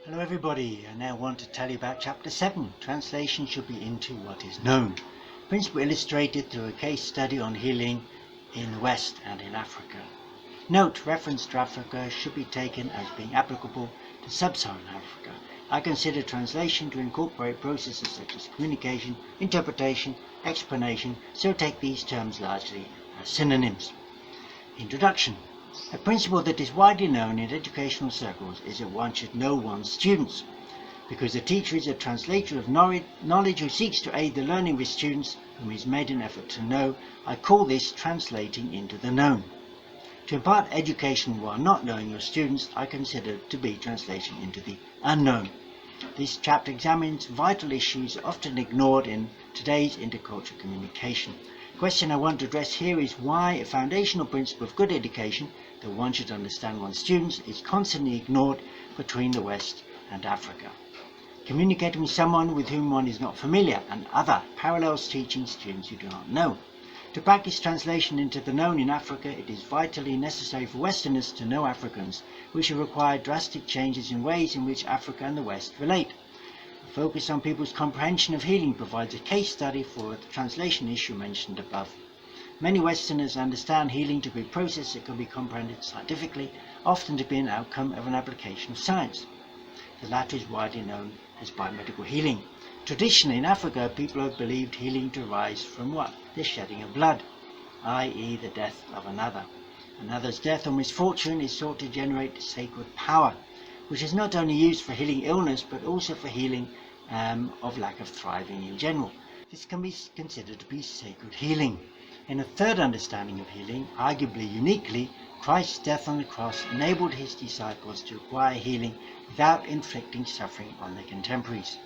Hello everybody, I now want to tell you about Chapter 7. Translation should be into what is known. Principle illustrated through a case study on healing in the West and in Africa. Note, reference to Africa should be taken as being applicable to sub-Saharan Africa. I consider translation to incorporate processes such as communication, interpretation, explanation, so take these terms largely as synonyms. Introduction. A principle that is widely known in educational circles is that one should know one's students. Because the teacher is a translator of knowledge who seeks to aid the learning of his students whom he has made an effort to know, I call this translating into the known. To impart education while not knowing your students, I consider to be translation into the unknown. This chapter examines vital issues often ignored in today's intercultural communication. The question I want to address here is why a foundational principle of good education, that one should understand one's students, is constantly ignored between the West and Africa. Communicating with someone with whom one is not familiar and other parallels teaching students you do not know. To practice translation into the known in Africa, it is vitally necessary for Westerners to know Africans, which will require drastic changes in ways in which Africa and the West relate. A focus on people's comprehension of healing provides a case study for the translation issue mentioned above. Many Westerners understand healing to be a process that can be comprehended scientifically, often to be an outcome of an application of science. The latter is widely known as biomedical healing. Traditionally in Africa, people have believed healing to arise from what? The shedding of blood, i.e. the death of another. Another's death or misfortune is thought to generate sacred power, which is not only used for healing illness, but also for healing of lack of thriving in general. This can be considered to be sacred healing. In a third understanding of healing, arguably uniquely, Christ's death on the cross enabled his disciples to acquire healing without inflicting suffering on their contemporaries.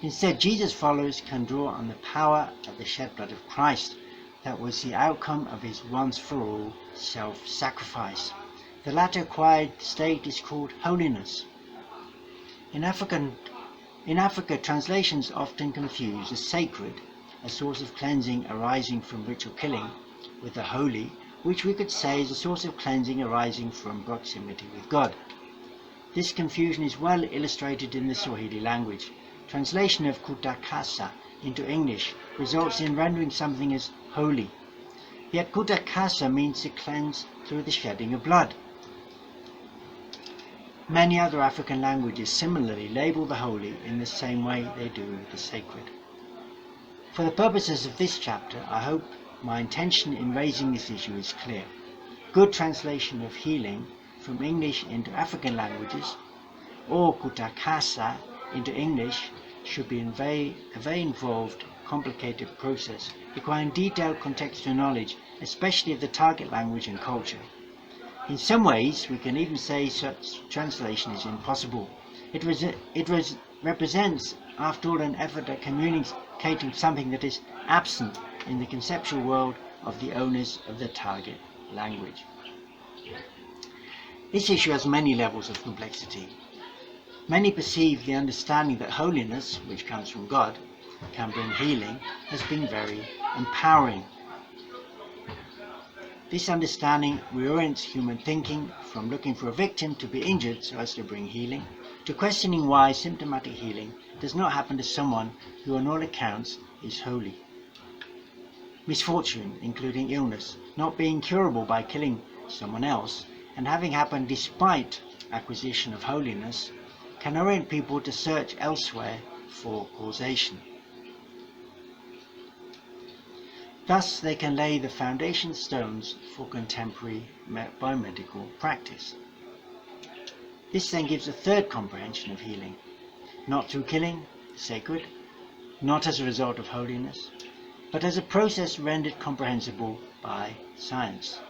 Instead, Jesus' followers can draw on the power of the shed blood of Christ. That was the outcome of his once-for-all self-sacrifice. The latter acquired state is called holiness. In Africa, translations often confuse the sacred, a source of cleansing arising from ritual killing, with the holy, which we could say is a source of cleansing arising from proximity with God. This confusion is well illustrated in the Swahili language. Translation of kutakasa into English results in rendering something as holy. Yet kutakasa means to cleanse through the shedding of blood. Many other African languages similarly label the holy in the same way they do the sacred. For the purposes of this chapter, I hope my intention in raising this issue is clear. Good translation of healing from English into African languages, or kutakasa into English, should be a very involved, complicated process requiring detailed contextual knowledge, especially of the target language and culture. In some ways, we can even say such translation is impossible. It represents, after all, an effort at communicating something that is absent in the conceptual world of the owners of the target language. This issue has many levels of complexity. Many perceive the understanding that holiness, which comes from God, can bring healing, as being very empowering. This understanding reorients human thinking from looking for a victim to be injured so as to bring healing, to questioning why symptomatic healing does not happen to someone who on all accounts is holy. Misfortune, including illness, not being curable by killing someone else, and having happened despite acquisition of holiness, can orient people to search elsewhere for causation. Thus, they can lay the foundation stones for contemporary biomedical practice. This then gives a third comprehension of healing, not through killing, sacred, not as a result of holiness, but as a process rendered comprehensible by science.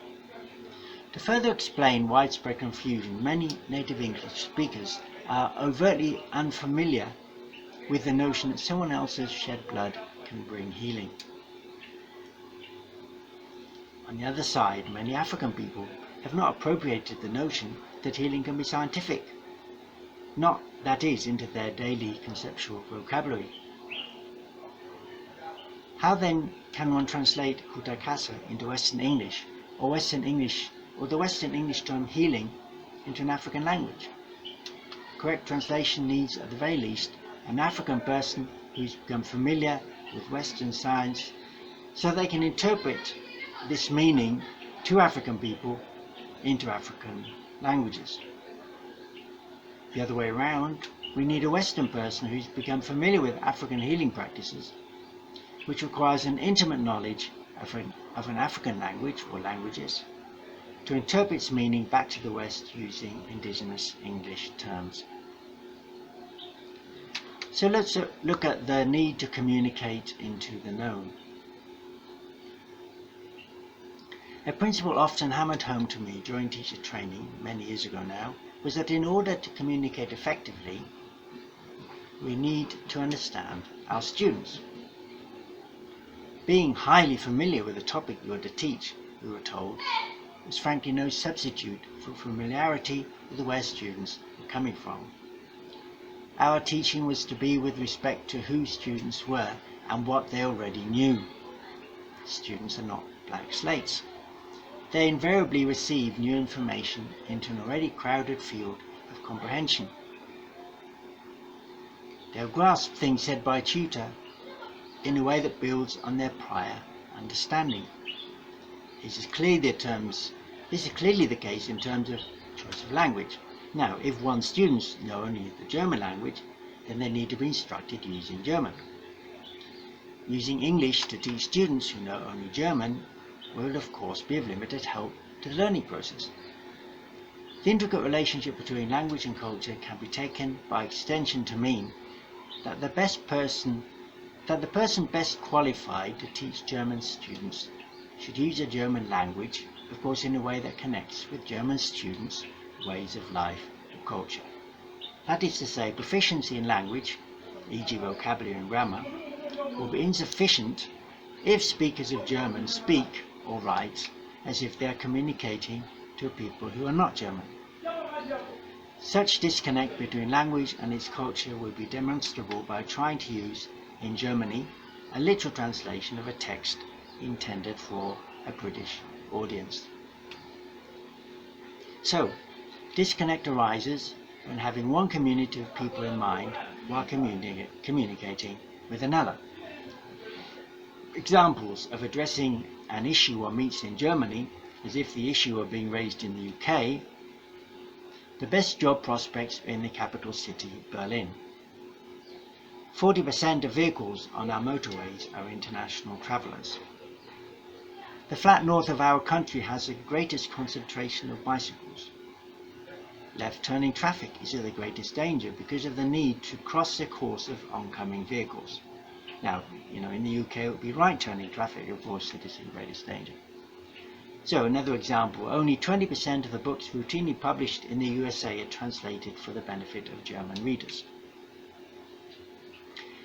To further explain widespread confusion, many native English speakers are overtly unfamiliar with the notion that someone else's shed blood can bring healing. On the other side, many African people have not appropriated the notion that healing can be scientific, not, that is, into their daily conceptual vocabulary. How then can one translate kutakasa into Western English, or the Western English term healing into an African language? Correct translation needs, at the very least, an African person who's become familiar with Western science so they can interpret this meaning to African people into African languages. The other way around, we need a Western person who's become familiar with African healing practices, which requires an intimate knowledge of an African language or languages, to interpret its meaning back to the West using indigenous English terms. So let's look at the need to communicate into the known. A principle often hammered home to me during teacher training many years ago now was that in order to communicate effectively, we need to understand our students. Being highly familiar with the topic you are to teach, we were told, was frankly no substitute for familiarity with where students were coming from. Our teaching was to be with respect to who students were and what they already knew. Students are not blank slates. They invariably receive new information into an already crowded field of comprehension. They'll grasp things said by a tutor in a way that builds on their prior understanding. This is clearly the case in terms of choice of language. Now, if one's students know only the German language, then they need to be instructed using German. Using English to teach students who know only German will of course be of limited help to the learning process. The intricate relationship between language and culture can be taken by extension to mean that the person best qualified to teach German students should use the German language, of course in a way that connects with German students' ways of life and culture. That is to say, proficiency in language, e.g. vocabulary and grammar, will be insufficient if speakers of German speak or write as if they are communicating to people who are not German. Such disconnect between language and its culture will be demonstrable by trying to use, in Germany, a literal translation of a text intended for a British audience. So, disconnect arises when having one community of people in mind while communicating with another. Examples of addressing an issue one meets in Germany as if the issue were being raised in the UK: the best job prospects in the capital city, Berlin. 40% of vehicles on our motorways are international travellers. The flat north of our country has the greatest concentration of bicycles. Left-turning traffic is of the greatest danger because of the need to cross the course of oncoming vehicles. Now, in the UK it would be right-turning traffic, of course, that is in greatest danger. So, another example, only 20% of the books routinely published in the USA are translated for the benefit of German readers.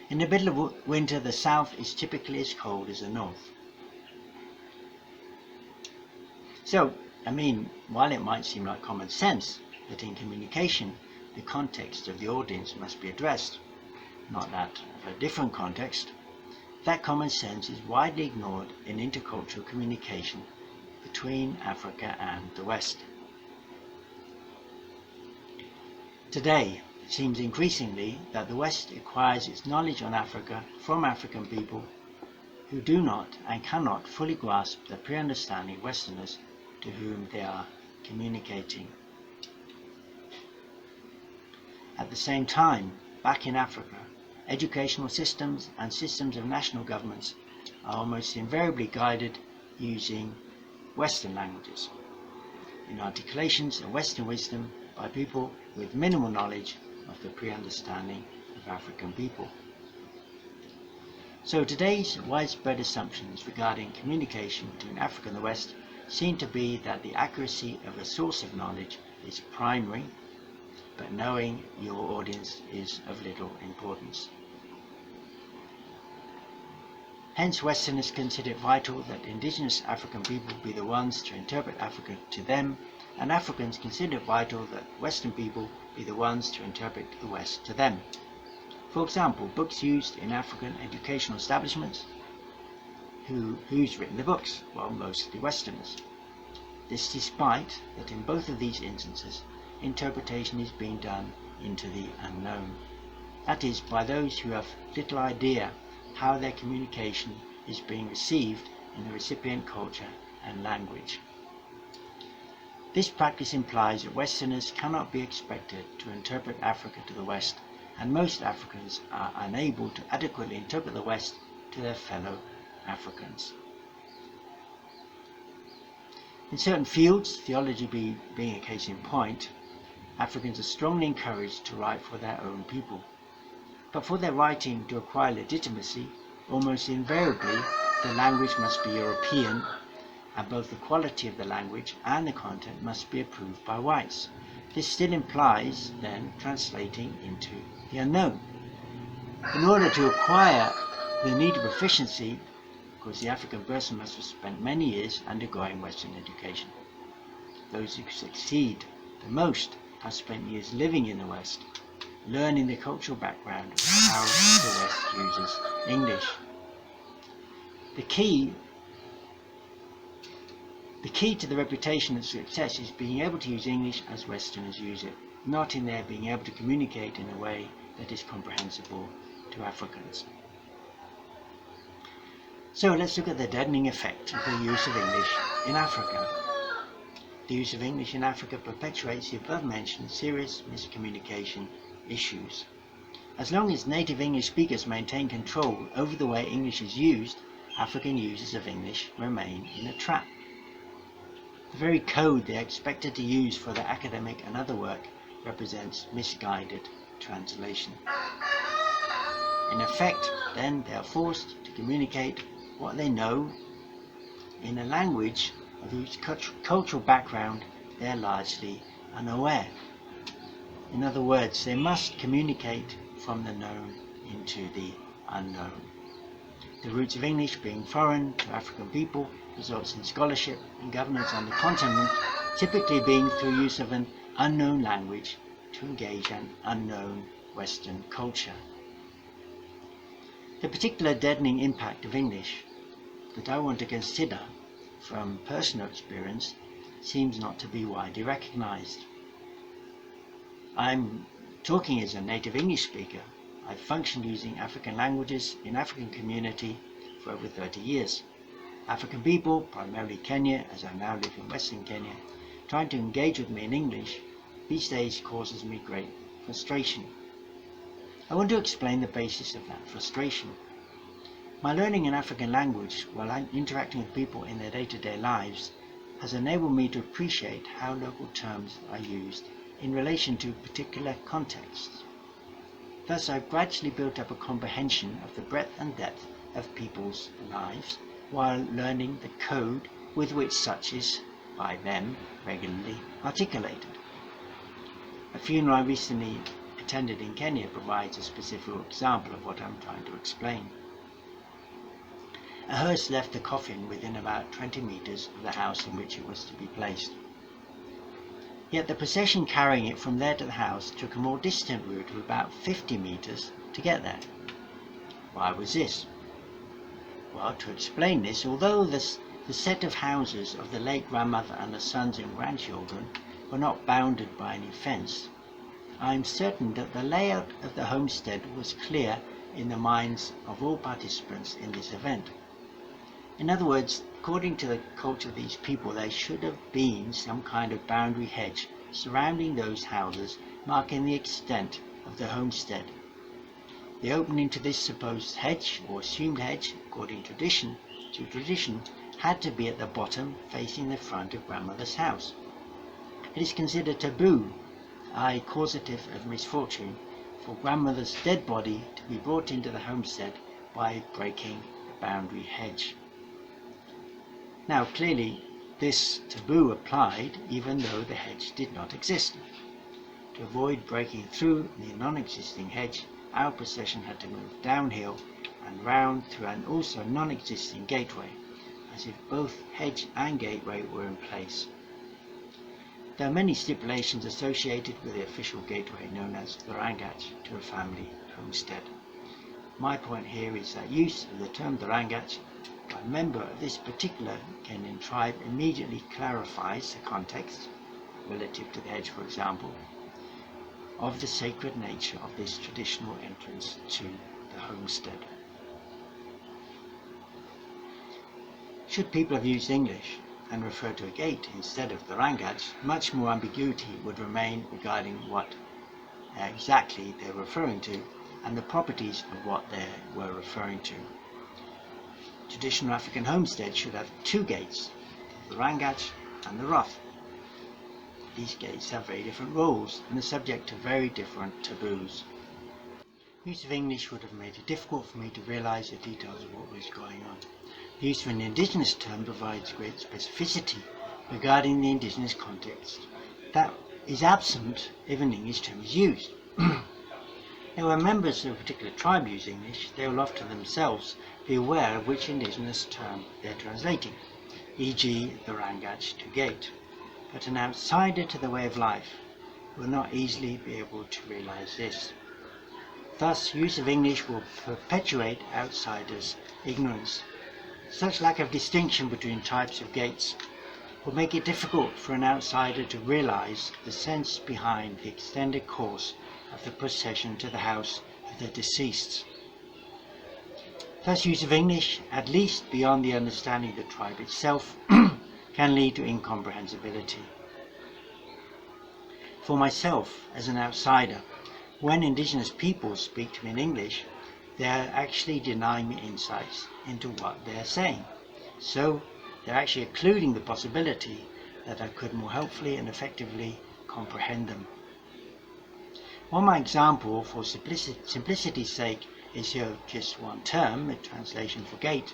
In the middle of winter, the south is typically as cold as the north. So, while it might seem like common sense that in communication the context of the audience must be addressed, not that of a different context, that common sense is widely ignored in intercultural communication between Africa and the West. Today, it seems increasingly that the West acquires its knowledge on Africa from African people who do not and cannot fully grasp the pre-understanding Westerners to whom they are communicating. At the same time, back in Africa, educational systems and systems of national governments are almost invariably guided using Western languages, in articulations of Western wisdom by people with minimal knowledge of the pre-understanding of African people. So today's widespread assumptions regarding communication between Africa and the West seem to be that the accuracy of a source of knowledge is primary, but knowing your audience is of little importance. Hence, Westerners consider it vital that indigenous African people be the ones to interpret Africa to them, and Africans consider it vital that Western people be the ones to interpret the West to them. For example, books used in African educational establishments. Who's written the books? Well, mostly Westerners. This despite that in both of these instances, interpretation is being done into the unknown. That is, by those who have little idea how their communication is being received in the recipient culture and language. This practice implies that Westerners cannot be expected to interpret Africa to the West, and most Africans are unable to adequately interpret the West to their fellow Africans. In certain fields, theology being a case in point, Africans are strongly encouraged to write for their own people. But for their writing to acquire legitimacy, almost invariably the language must be European, and both the quality of the language and the content must be approved by whites. This still implies, then, translating into the unknown. In order to acquire the needed proficiency, of course, the African person must have spent many years undergoing Western education. Those who succeed the most have spent years living in the West, learning the cultural background of how the West uses English. The key to the reputation of success is being able to use English as Westerners use it, not in their being able to communicate in a way that is comprehensible to Africans. So let's look at the deadening effect of the use of English in Africa. The use of English in Africa perpetuates the above-mentioned serious miscommunication issues. As long as native English speakers maintain control over the way English is used, African users of English remain in a trap. The very code they are expected to use for their academic and other work represents misguided translation. In effect, then, they are forced to communicate what they know in a language of whose cultural background they are largely unaware. In other words, they must communicate from the known into the unknown. The roots of English being foreign to African people results in scholarship and governance on the continent typically being through use of an unknown language to engage an unknown Western culture. The particular deadening impact of English that I want to consider from personal experience seems not to be widely recognized. I'm talking as a native English speaker. I've functioned using African languages in African community for over 30 years. African people, primarily Kenya, as I now live in Western Kenya, trying to engage with me in English these days causes me great frustration. I want to explain the basis of that frustration. My learning an African language while interacting with people in their day-to-day lives has enabled me to appreciate how local terms are used in relation to particular contexts. Thus, I've gradually built up a comprehension of the breadth and depth of people's lives while learning the code with which such is, by them, regularly articulated. A funeral I recently attended in Kenya provides a specific example of what I'm trying to explain. A hearse left the coffin within about 20 meters of the house in which it was to be placed. Yet the procession carrying it from there to the house took a more distant route of about 50 meters to get there. Why was this? Well, to explain this, although the set of houses of the late grandmother and the sons and grandchildren were not bounded by any fence, I am certain that the layout of the homestead was clear in the minds of all participants in this event. In other words, according to the culture of these people, there should have been some kind of boundary hedge surrounding those houses, marking the extent of the homestead. The opening to this supposed hedge, or assumed hedge, according to tradition, had to be at the bottom, facing the front of grandmother's house. It is considered taboo, i.e. causative of misfortune, for grandmother's dead body to be brought into the homestead by breaking the boundary hedge. Now, clearly, this taboo applied even though the hedge did not exist. To avoid breaking through the non-existing hedge, our procession had to move downhill and round through an also non-existing gateway, as if both hedge and gateway were in place. There are many stipulations associated with the official gateway known as the Rangach to a family homestead. My point here is that use of the term the Rangach by a member of this particular Kenyan tribe immediately clarifies the context, relative to the hedge for example, of the sacred nature of this traditional entrance to the homestead. Should people have used English and referred to a gate instead of the rangaj, much more ambiguity would remain regarding what exactly they were referring to and the properties of what they were referring to. Traditional African homesteads should have two gates, the rangaj and the rough. These gates have very different rules and are subject to very different taboos. Use of English would have made it difficult for me to realise the details of what was going on. The use of an indigenous term provides great specificity regarding the indigenous context that is absent if an English term is used. Now, when members of a particular tribe use English, they will often themselves be aware of which indigenous term they are translating, e.g. the rangaj to gate. But an outsider to the way of life will not easily be able to realise this. Thus, use of English will perpetuate outsiders' ignorance. Such lack of distinction between types of gates will make it difficult for an outsider to realise the sense behind the extended course of the procession to the house of the deceased. Thus, use of English, at least beyond the understanding of the tribe itself, can lead to incomprehensibility. For myself, as an outsider, when indigenous peoples speak to me in English, they are actually denying me insights into what they are saying. So, they're actually occluding the possibility that I could more helpfully and effectively comprehend them. While my example, for simplicity's sake, is here just one term, a translation for gate,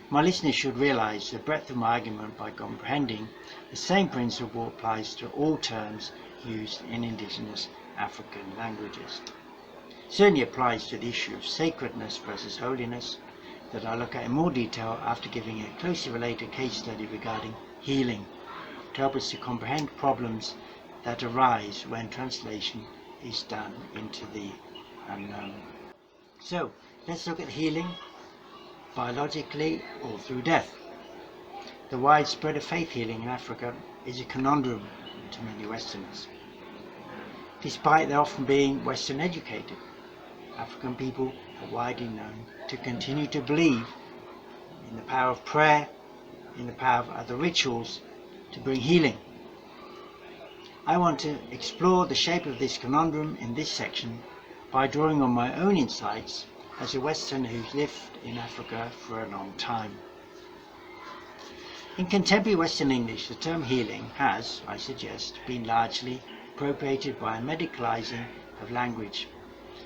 my listeners should realize the breadth of my argument by comprehending the same principle applies to all terms used in indigenous African languages. It certainly applies to the issue of sacredness versus holiness that I'll look at in more detail after giving a closely related case study regarding healing to help us to comprehend problems that arise when translation is done into the unknown. So, let's look at healing biologically or through death. The widespread of faith healing in Africa is a conundrum to many Westerners. Despite their often being Western educated, African people are widely known to continue to believe in the power of prayer, in the power of other rituals to bring healing. I want to explore the shape of this conundrum in this section by drawing on my own insights as a Westerner who's lived in Africa for a long time. In contemporary Western English, the term healing has, I suggest, been largely appropriated by a medicalizing of language.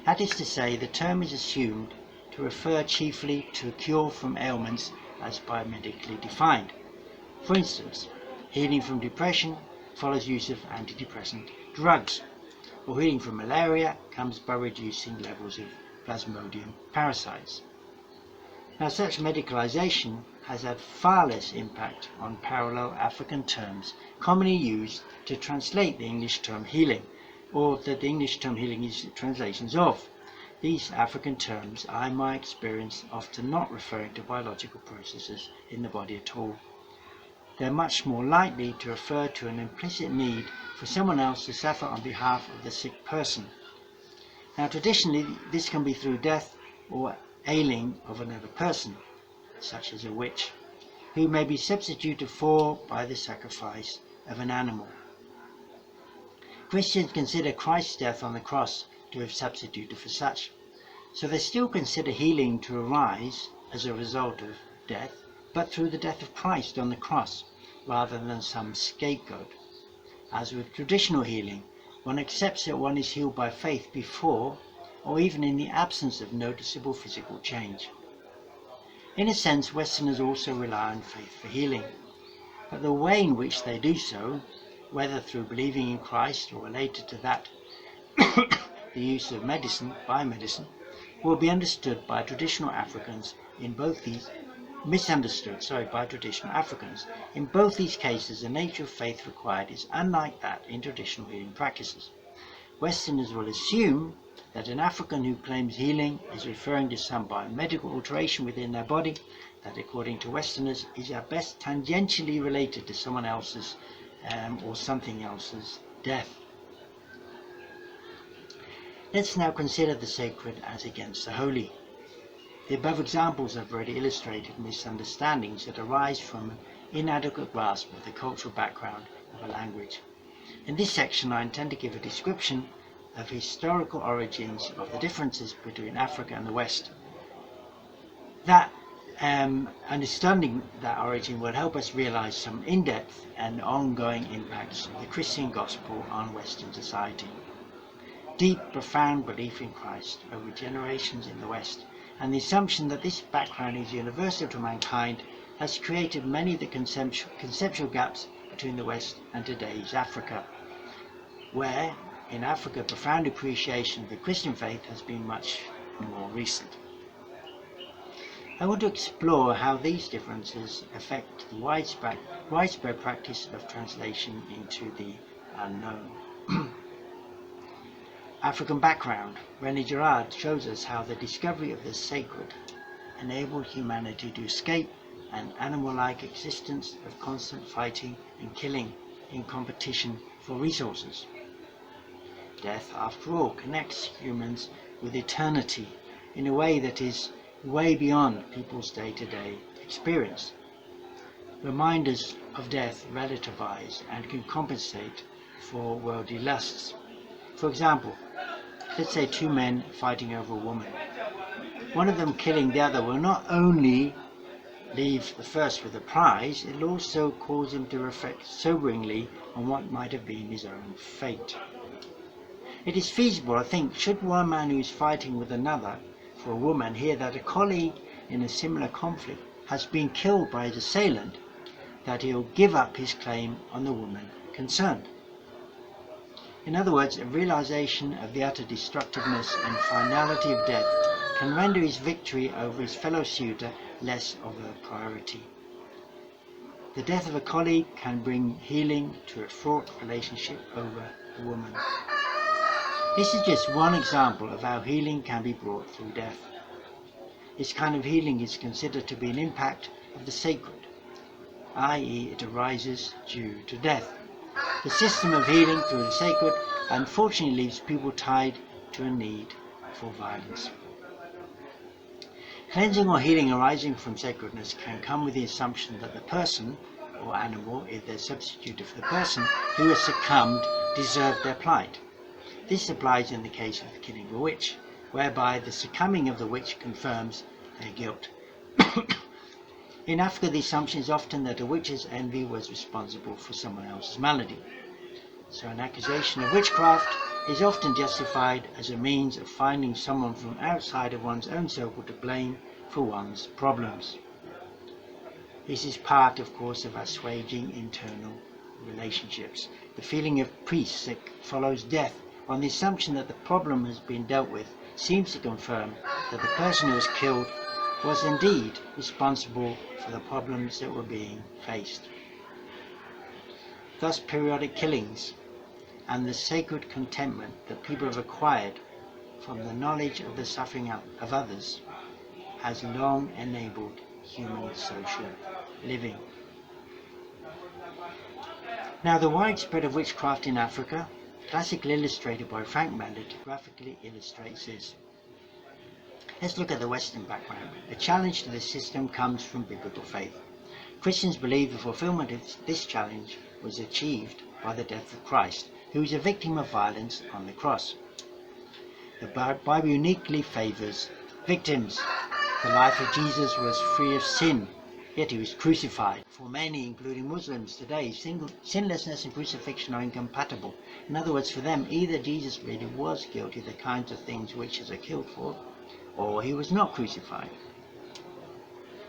That is to say, the term is assumed to refer chiefly to a cure from ailments as biomedically defined. For instance, healing from depression follows use of antidepressant drugs, or healing from malaria comes by reducing levels of Plasmodium parasites. Now, such medicalization has had far less impact on parallel African terms commonly used to translate the English term healing, or that the English term healing is translations of. These African terms are, in my experience, often not referring to biological processes in the body at all. They're much more likely to refer to an implicit need for someone else to suffer on behalf of the sick person. Now, traditionally, this can be through death or ailing of another person, such as a witch, who may be substituted for by the sacrifice of an animal. Christians consider Christ's death on the cross to have substituted for such, so they still consider healing to arise as a result of death, but through the death of Christ on the cross, rather than some scapegoat. As with traditional healing, one accepts that one is healed by faith before, or even in the absence of noticeable physical change. In a sense, Westerners also rely on faith for healing, but the way in which they do so, whether through believing in Christ or related to that, the use of biomedicine, will be understood by traditional Africans in both these by traditional Africans. In both these cases, the nature of faith required is unlike that in traditional healing practices. Westerners will assume that an African who claims healing is referring to some biomedical alteration within their body that, according to Westerners, is at best tangentially related to someone else's or something else's death. Let's now consider the sacred as against the holy. The above examples have already illustrated misunderstandings that arise from an inadequate grasp of the cultural background of a language. In this section, I intend to give a description of historical origins of the differences between Africa and the West. That understanding that origin will help us realize some in-depth and ongoing impacts of the Christian gospel on Western society. Deep, profound belief in Christ over generations in the West, and the assumption that this background is universal to mankind, has created many of the conceptual gaps between the West and today's Africa, where in Africa profound appreciation of the Christian faith has been much more recent. I want to explore how these differences affect the widespread practice of translation into the unknown. African background. René Girard shows us how the discovery of the sacred enabled humanity to escape an animal-like existence of constant fighting and killing in competition for resources. Death, after all, connects humans with eternity in a way that is way beyond people's day-to-day experience. Reminders of death relativize and can compensate for worldly lusts. For example, let's say two men fighting over a woman. One of them killing the other will not only leave the first with a prize, it will also cause him to reflect soberingly on what might have been his own fate. It is feasible, I think, should one man who is fighting with another for a woman hear that a colleague in a similar conflict has been killed by his assailant, that he'll give up his claim on the woman concerned. In other words, a realization of the utter destructiveness and finality of death can render his victory over his fellow suitor less of a priority. The death of a colleague can bring healing to a fraught relationship over a woman. This is just one example of how healing can be brought through death. This kind of healing is considered to be an impact of the sacred, i.e. it arises due to death. The system of healing through the sacred unfortunately leaves people tied to a need for violence. Cleansing or healing arising from sacredness can come with the assumption that the person, or animal if they're substituted for the person, who has succumbed deserved their plight. This applies in the case of the killing of a witch, whereby the succumbing of the witch confirms their guilt. In Africa, the assumption is often that a witch's envy was responsible for someone else's malady. So an accusation of witchcraft is often justified as a means of finding someone from outside of one's own circle to blame for one's problems. This is part, of course, of assuaging internal relationships. The feeling of peace that follows death on the assumption that the problem has been dealt with seems to confirm that the person who was killed was indeed responsible for the problems that were being faced. Thus, periodic killings and the sacred contentment that people have acquired from the knowledge of the suffering of others has long enabled human social living. Now, the widespread of witchcraft in Africa, classically illustrated by Frank Mandert, graphically illustrates this. Let's look at the Western background. The challenge to this system comes from biblical faith. Christians believe the fulfillment of this challenge was achieved by the death of Christ, who is a victim of violence on the cross. The Bible uniquely favors victims. The life of Jesus was free of sin, yet he was crucified. For many, including Muslims today, sinlessness and crucifixion are incompatible. In other words, for them, either Jesus really was guilty of the kinds of things witches are killed for, or he was not crucified.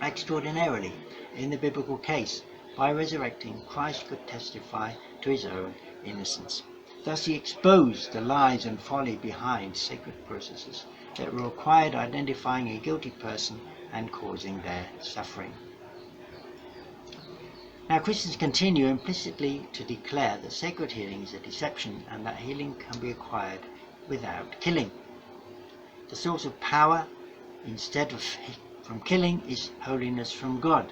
Extraordinarily, in the biblical case, by resurrecting, Christ could testify to his own innocence. Thus he exposed the lies and folly behind sacred processes that were required identifying a guilty person and causing their suffering. Now, Christians continue implicitly to declare that sacred healing is a deception and that healing can be acquired without killing. The source of power, instead of from killing, is holiness from God.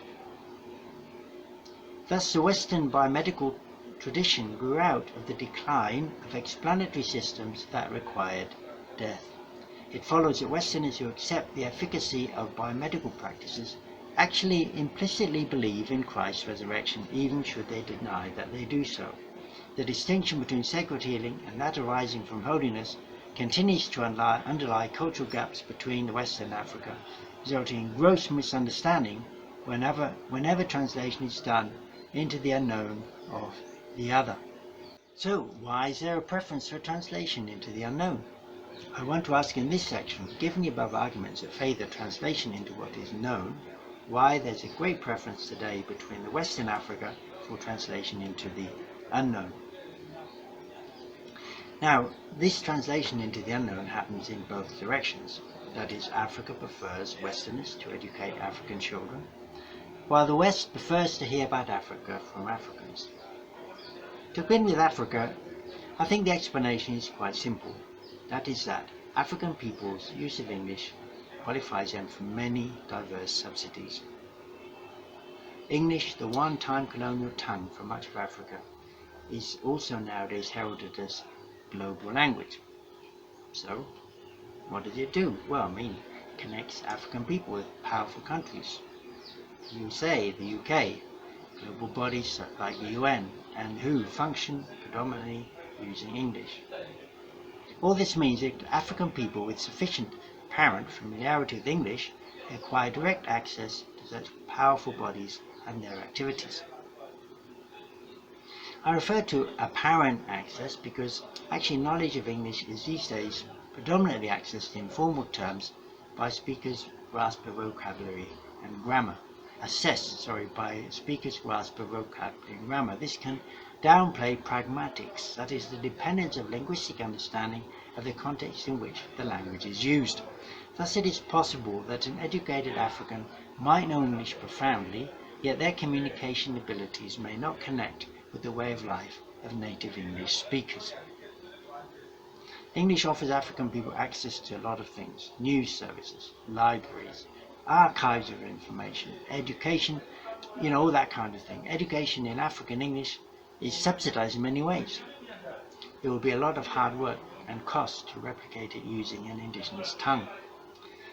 Thus, the Western biomedical tradition grew out of the decline of explanatory systems that required death. It follows that Westerners who accept the efficacy of biomedical practices actually implicitly believe in Christ's resurrection, even should they deny that they do so. The distinction between sacred healing and that arising from holiness continues to underlie cultural gaps between the West and Africa, resulting in gross misunderstanding whenever translation is done into the unknown of the other. So, why is there a preference for translation into the unknown? I want to ask in this section, given the above arguments that favour translation into what is known, why there's a great preference today between the West and Africa for translation into the unknown. Now, this translation into the unknown happens in both directions. That is, Africa prefers Westerners to educate African children, while the West prefers to hear about Africa from Africans. To begin with Africa, I think the explanation is quite simple. That is that African people's use of English qualifies them for many diverse subsidies. English, the one-time colonial tongue for much of Africa, is also nowadays heralded as global language. So, what does it do? Well, it connects African people with powerful countries. The USA, the UK, global bodies like the UN, and WHO function predominantly using English. All this means that African people with sufficient apparent familiarity with English acquire direct access to such powerful bodies and their activities. I refer to apparent access because actually knowledge of English is these days predominantly accessed in formal terms by speakers' grasp of vocabulary and grammar. By speakers' grasp of vocabulary and grammar. This can downplay pragmatics, that is, the dependence of linguistic understanding of the context in which the language is used. Thus it is possible that an educated African might know English profoundly, yet their communication abilities may not connect with the way of life of native English speakers. English offers African people access to a lot of things: news services, libraries, archives of information, education, all that kind of thing. Education in African English is subsidized in many ways. There will be a lot of hard work and cost to replicate it using an indigenous tongue.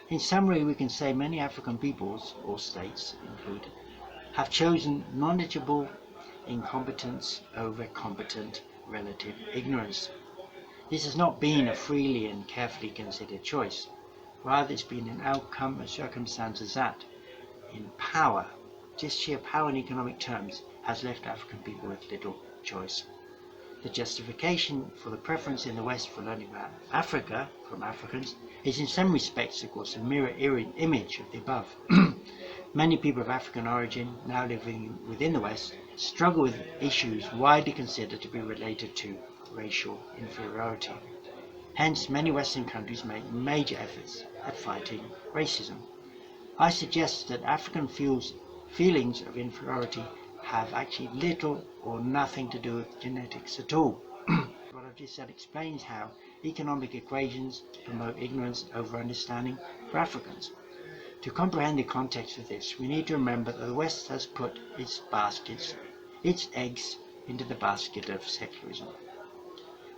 In summary, we can say many African peoples, or states included, have chosen knowledgeable incompetence over competent relative ignorance. This has not been a freely and carefully considered choice. Rather, it's been an outcome of circumstances that, in power, just sheer power in economic terms, has left African people with little choice. The justification for the preference in the West for learning about Africa from Africans is in some respects, of course, a mirror image of the above. Many people of African origin now living within the West struggle with issues widely considered to be related to racial inferiority. Hence, many Western countries make major efforts at fighting racism. I suggest that African feelings of inferiority have actually little or nothing to do with genetics at all. What I've just said explains how economic equations promote ignorance over understanding for Africans. To comprehend the context of this, we need to remember that the West has put its eggs into the basket of secularism.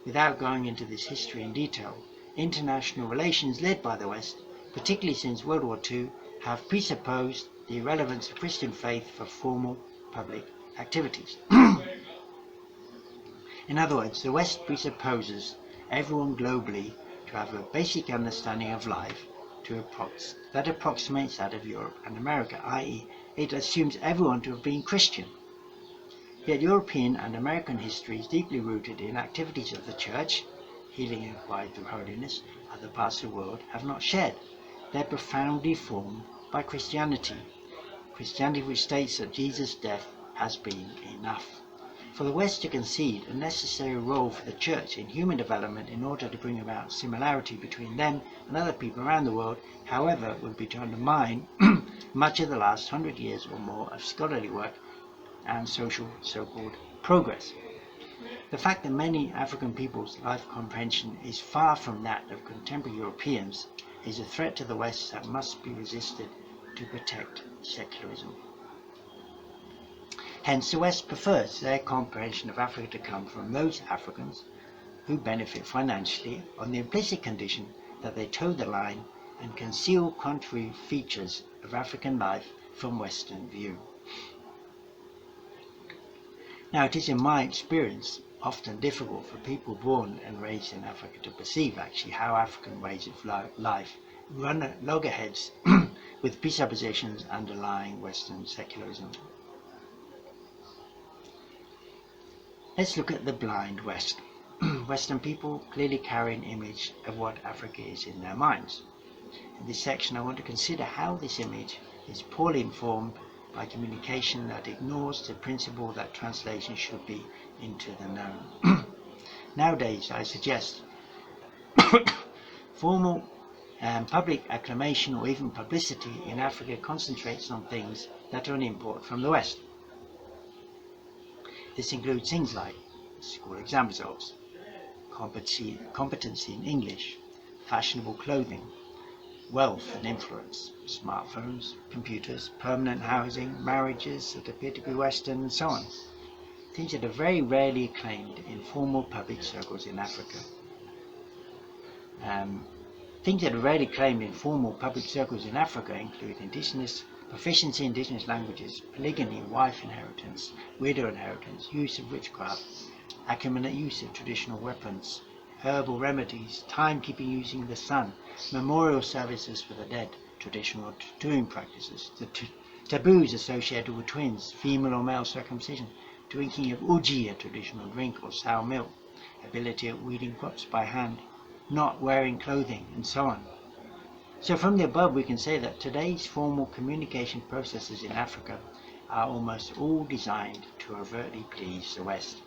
Without going into this history in detail, international relations led by the West, particularly since World War II, have presupposed the relevance of Christian faith for formal public activities. In other words, the West presupposes everyone globally to have a basic understanding of life that approximates that of Europe and America, i.e., it assumes everyone to have been Christian. Yet European and American history is deeply rooted in activities of the Church, healing acquired through holiness, other parts of the world have not shared. They're profoundly formed by Christianity which states that Jesus' death has been enough. For the West to concede a necessary role for the Church in human development in order to bring about similarity between them and other people around the world, however, would be to undermine much of the last 100 years or more of scholarly work and social so-called progress. The fact that many African people's life comprehension is far from that of contemporary Europeans is a threat to the West that must be resisted to protect secularism. Hence, the West prefers their comprehension of Africa to come from those Africans who benefit financially on the implicit condition that they toe the line and conceal contrary features of African life from Western view. Now, it is in my experience often difficult for people born and raised in Africa to perceive actually how African ways of life run at loggerheads with presuppositions underlying Western secularism. Let's look at the blind West. Western people clearly carry an image of what Africa is in their minds. In this section, I want to consider how this image is poorly informed by communication that ignores the principle that translation should be into the known. Nowadays, I suggest formal public acclamation or even publicity in Africa concentrates on things that are an import from the West. This includes things like school exam results, competency in English, fashionable clothing, wealth and influence, smartphones, computers, permanent housing, marriages that appear to be Western, and so on. Things that are very rarely acclaimed in formal public circles in Africa. Things that are rarely claimed in formal public circles in Africa include proficiency in indigenous languages, polygamy, wife inheritance, widow inheritance, use of witchcraft, acumen at use of traditional weapons, herbal remedies, timekeeping using the sun, memorial services for the dead, traditional tattooing practices, the taboos associated with twins, female or male circumcision, drinking of uji, a traditional drink, or sour milk, ability at weeding crops by hand, not wearing clothing, and so on. So from the above, we can say that today's formal communication processes in Africa are almost all designed to overtly please the West.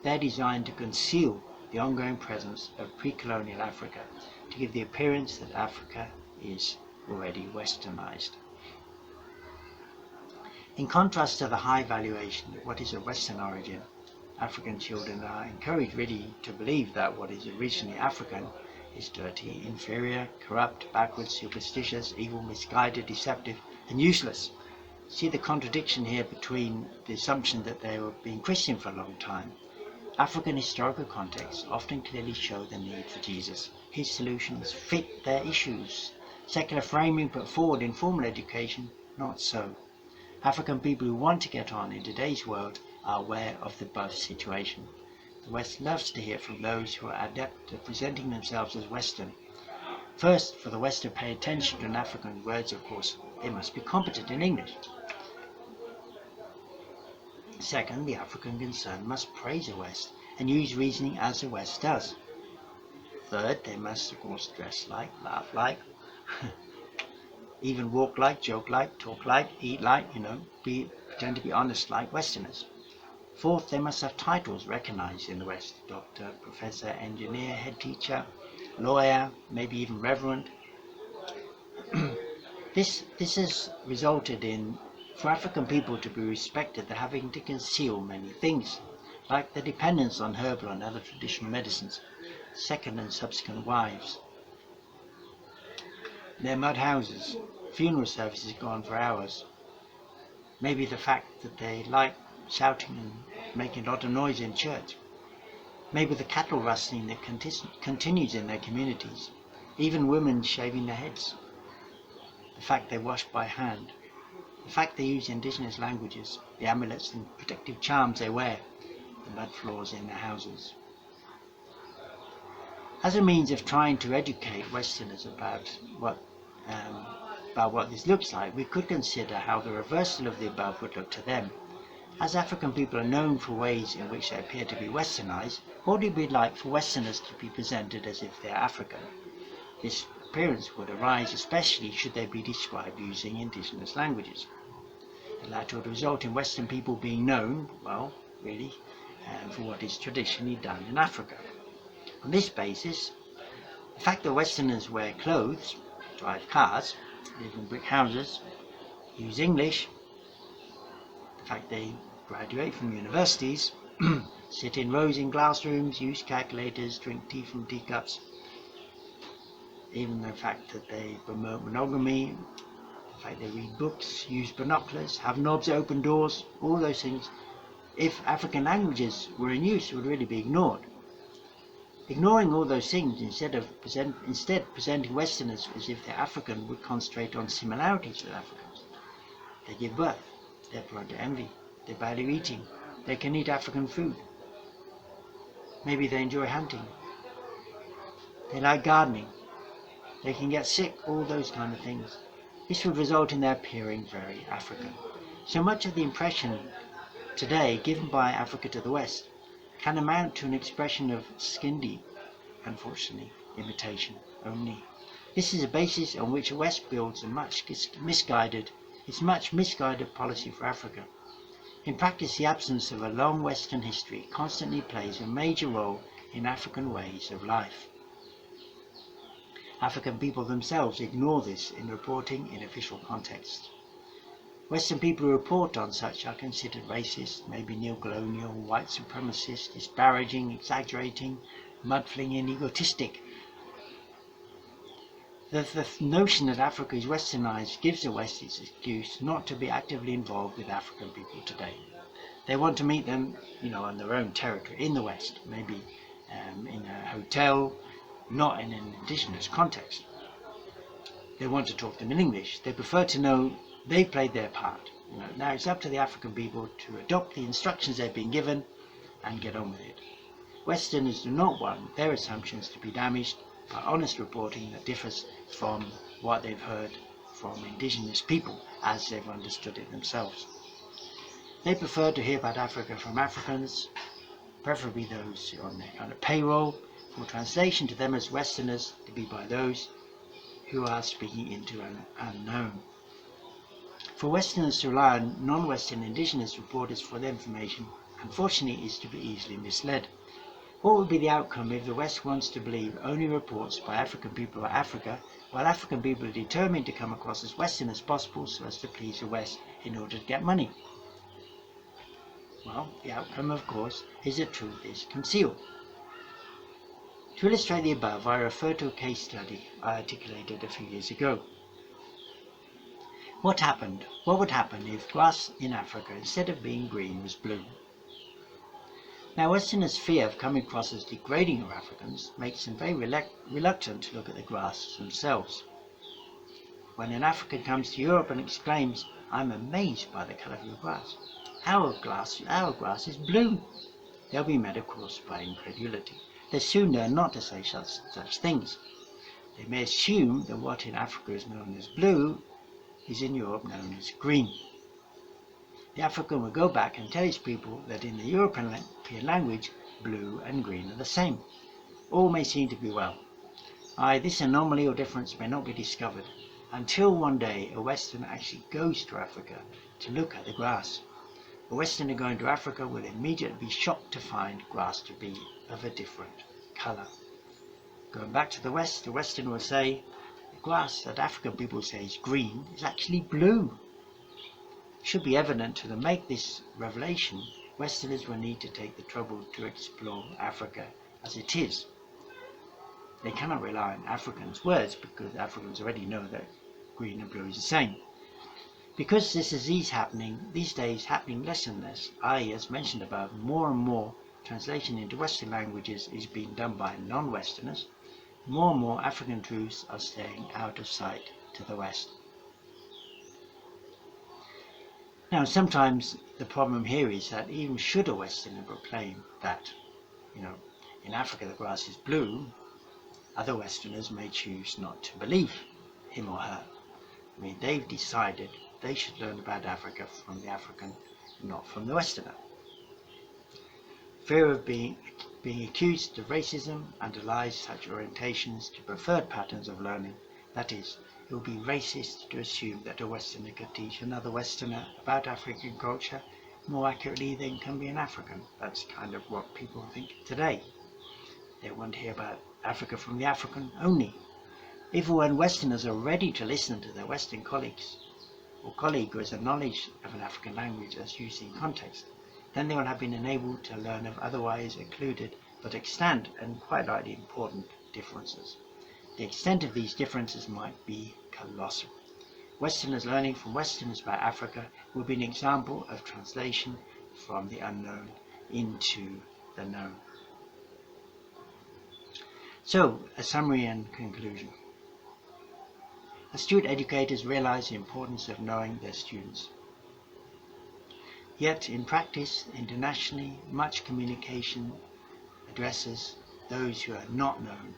They're designed to conceal the ongoing presence of pre-colonial Africa, to give the appearance that Africa is already westernized. In contrast to the high valuation of what is of Western origin, African children are encouraged really to believe that what is originally African is dirty, inferior, corrupt, backward, superstitious, evil, misguided, deceptive, and useless. See the contradiction here between the assumption that they were being Christian for a long time. African historical contexts often clearly show the need for Jesus. His solutions fit their issues. Secular framing put forward in formal education, not so. African people who want to get on in today's world are aware of the above situation. The West loves to hear from those who are adept at presenting themselves as Western. First, for the West to pay attention to an African words, of course, they must be competent in English. Second, the African concerned must praise the West and use reasoning as the West does. Third, they must, of course, dress like, laugh like, even walk like, joke like, talk like, eat like, pretend to be honest like Westerners. Fourth, they must have titles recognized in the West: doctor, professor, engineer, head teacher, lawyer, maybe even reverend. This has resulted in, for African people to be respected, they're having to conceal many things, like their dependence on herbal and other traditional medicines, second and subsequent wives, their mud houses, funeral services go on for hours, maybe the fact that they like shouting and making a lot of noise in church, maybe the cattle rustling that continues in their communities, even women shaving their heads, the fact they wash by hand, the fact they use indigenous languages, the amulets and protective charms they wear, the mud floors in their houses. As a means of trying to educate Westerners about what this looks like, we could consider how the reversal of the above would look to them. As African people are known for ways in which they appear to be westernized, what would it be like for Westerners to be presented as if they are African? This appearance would arise especially should they be described using indigenous languages. The latter would result in Western people being known, for what is traditionally done in Africa. On this basis, the fact that Westerners wear clothes, drive cars, live in brick houses, use English, the fact they graduate from universities, sit in rows in glass rooms, use calculators, drink tea from teacups, even the fact that they promote monogamy, the fact they read books, use binoculars, have knobs that open doors, all those things, if African languages were in use, would really be ignored. Ignoring all those things, instead presenting Westerners as if they're African would concentrate on similarities with Africans. They give birth, they're prone to envy, they value eating, they can eat African food. Maybe they enjoy hunting, they like gardening, they can get sick, all those kind of things. This would result in their appearing very African. So much of the impression today given by Africa to the West can amount to an expression of skin deep, unfortunately, imitation only. This is a basis on which the West builds a much misguided policy for Africa. In practice, the absence of a long Western history constantly plays a major role in African ways of life. African people themselves ignore this in reporting in official contexts. Western people who report on such are considered racist, maybe neo-colonial, white supremacist, disparaging, exaggerating, mud-flinging, egotistic. The notion that Africa is westernized gives the West its excuse not to be actively involved with African people today. They want to meet them, on their own territory, in the West, maybe in a hotel, not in an indigenous context. They want to talk to them in English. They prefer to know they've played their part. Now it's up to the African people to adopt the instructions they've been given and get on with it. Westerners do not want their assumptions to be damaged by honest reporting that differs from what they've heard from indigenous people as they've understood it themselves. They prefer to hear about Africa from Africans, preferably those on a payroll, for translation to them as Westerners to be by those who are speaking into an unknown. For Westerners to rely on non-Western indigenous reporters for their information, unfortunately, is to be easily misled. What would be the outcome if the West wants to believe only reports by African people about Africa, while African people are determined to come across as Western as possible so as to please the West in order to get money? Well, the outcome, of course, is that truth is concealed. To illustrate the above, I refer to a case study I articulated a few years ago. What would happen if grass in Africa, instead of being green, was blue? Now, Westerners' fear of coming across as degrading of Africans makes them very reluctant to look at the grass themselves. When an African comes to Europe and exclaims, "I'm amazed by the colour of your grass. Our grass is blue," they'll be met, of course, by incredulity. They soon learn not to say such things. They may assume that what in Africa is known as blue is in Europe known as green. The African will go back and tell his people that in the European language, blue and green are the same. All may seem to be well. This anomaly or difference may not be discovered until one day a Westerner actually goes to Africa to look at the grass. A Westerner going to Africa will immediately be shocked to find grass to be of a different colour. Going back to the West, the Westerner will say, the grass that African people say is green is actually blue. It should be evident to make this revelation, Westerners will need to take the trouble to explore Africa as it is. They cannot rely on Africans' words because Africans already know that green and blue is the same. Because this is these days happening less and less, as mentioned above, more and more translation into Western languages is being done by non-Westerners. More and more African truths are staying out of sight to the West. Now, sometimes the problem here is that even should a Westerner proclaim that, in Africa the grass is blue, other Westerners may choose not to believe him or her. They've decided they should learn about Africa from the African, not from the Westerner. Fear of being accused of racism underlies such orientations to preferred patterns of learning. That is, it would be racist to assume that a Westerner could teach another Westerner about African culture more accurately than can be an African. That's kind of what people think today. They want to hear about Africa from the African only. If or when Westerners are ready to listen to their Western colleagues, or colleague who has a knowledge of an African language as used in context, then they will have been enabled to learn of otherwise included but extant and quite likely important differences. The extent of these differences might be colossal. Westerners learning from Westerners about Africa will be an example of translation from the unknown into the known. So, a summary and conclusion. Astute educators realize the importance of knowing their students. Yet, in practice, internationally, much communication addresses those who are not known.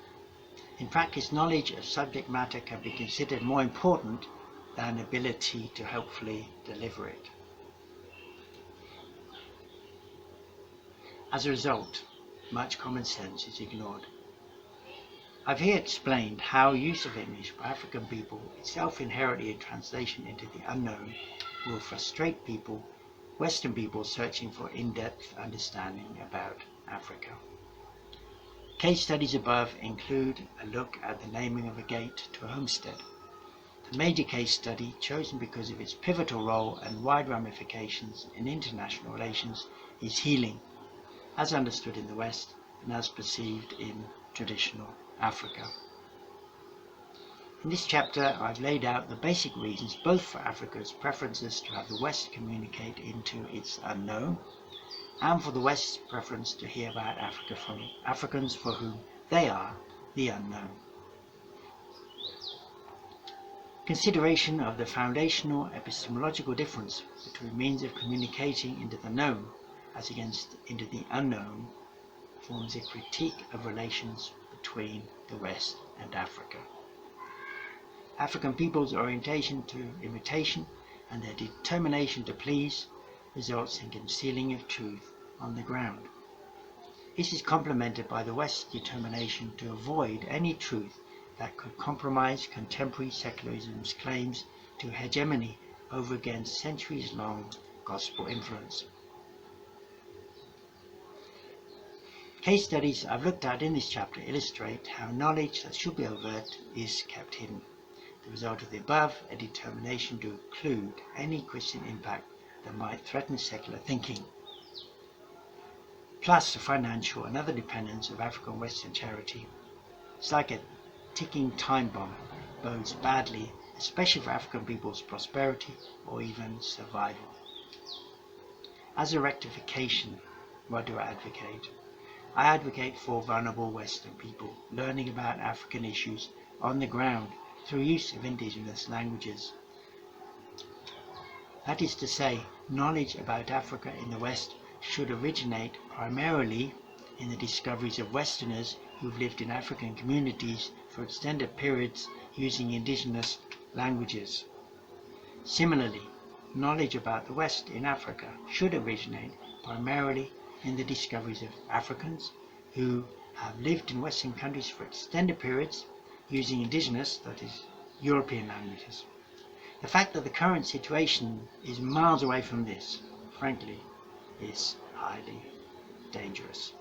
In practice, knowledge of subject matter can be considered more important than ability to helpfully deliver it. As a result, much common sense is ignored. I've here explained how use of English by African people, itself inherently in translation into the unknown, will frustrate people, Western people searching for in-depth understanding about Africa. Case studies above include a look at the naming of a gate to a homestead. The major case study, chosen because of its pivotal role and wide ramifications in international relations, is healing, as understood in the West and as perceived in traditional Africa. In this chapter, I've laid out the basic reasons both for Africa's preferences to have the West communicate into its unknown, and for the West's preference to hear about Africa from Africans for whom they are the unknown. Consideration of the foundational epistemological difference between means of communicating into the known as against into the unknown forms a critique of relations between the West and Africa. African people's orientation to imitation and their determination to please results in concealing of truth on the ground. This is complemented by the West's determination to avoid any truth that could compromise contemporary secularism's claims to hegemony over against centuries-long gospel influence. Case studies I've looked at in this chapter illustrate how knowledge that should be overt is kept hidden. The result of the above, a determination to exclude any Christian impact that might threaten secular thinking, plus the financial and other dependence of African Western charity. It's like a ticking time bomb, bodes badly, especially for African people's prosperity or even survival. As a rectification, what do I advocate? I advocate for vulnerable Western people learning about African issues on the ground through use of indigenous languages. That is to say, knowledge about Africa in the West should originate primarily in the discoveries of Westerners who've lived in African communities for extended periods using indigenous languages. Similarly, knowledge about the West in Africa should originate primarily in the discoveries of Africans who have lived in Western countries for extended periods using indigenous, that is, European languages. The fact that the current situation is miles away from this, frankly, is highly dangerous.